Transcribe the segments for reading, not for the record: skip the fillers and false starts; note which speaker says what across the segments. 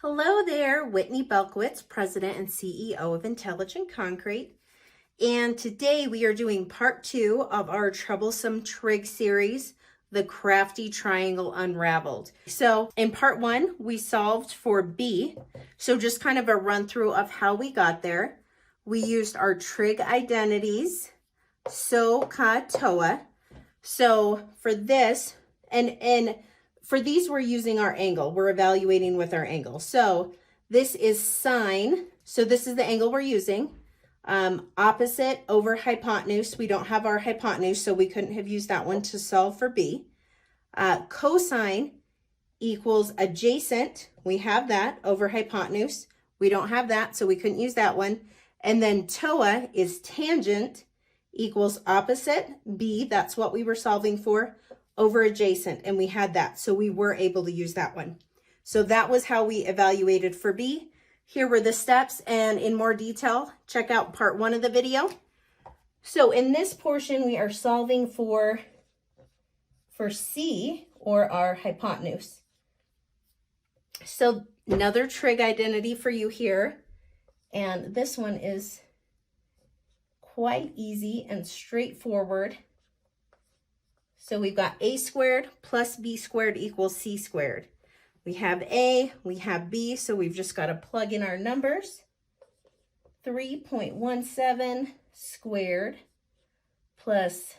Speaker 1: Hello there, Whitney Belkowitz, President and CEO of Intelligent Concrete. And today we are doing part 2 of our troublesome trig series, the crafty triangle unraveled. So in part 1, we solved for B. So just kind of a run through of how we got there. We used our trig identities, so, ka, toa. So for this, and for these, we're using our angle. We're evaluating with our angle. So this is sine. So this is the angle we're using. Opposite over hypotenuse. We don't have our hypotenuse, so we couldn't have used that one to solve for B. Cosine equals adjacent. We have that over hypotenuse. We don't have that, so we couldn't use that one. And then TOA is tangent equals opposite, B, that's what we were solving for, over adjacent, and we had that, so we were able to use that one. So that was how we evaluated for B. Here were the steps, and in more detail, check out part 1 of the video. So in this portion, we are solving for C, or our hypotenuse. So another trig identity for you here, and this one is quite easy and straightforward. So we've got a squared plus b squared equals c squared. We have a, we have b, so we've just got to plug in our numbers. 3.17 squared plus,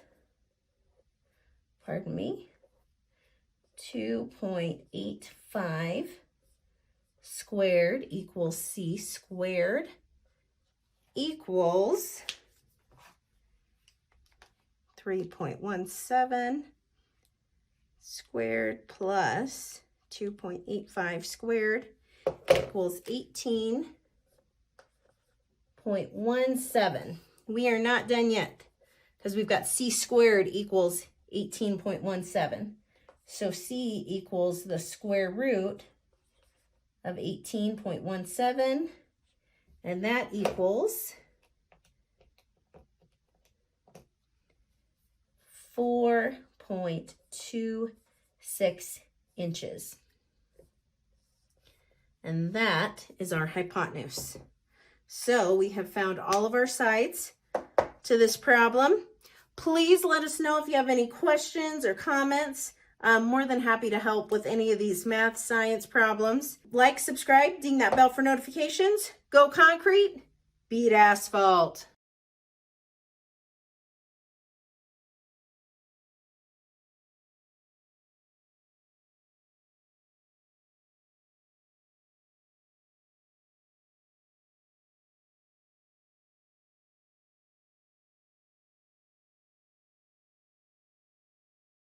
Speaker 1: 2.85 squared equals c squared equals 3.17 squared plus 2.85 squared equals 18.17. We are not done yet because we've got c squared equals 18.17. So c equals the square root of 18.17, and that equals 4.26 inches. And that is our hypotenuse. So we have found all of our sides to this problem. Please let us know if you have any questions or comments. I'm more than happy to help with any of these math, science problems. Like, subscribe, ding that bell for notifications. Go concrete, beat asphalt.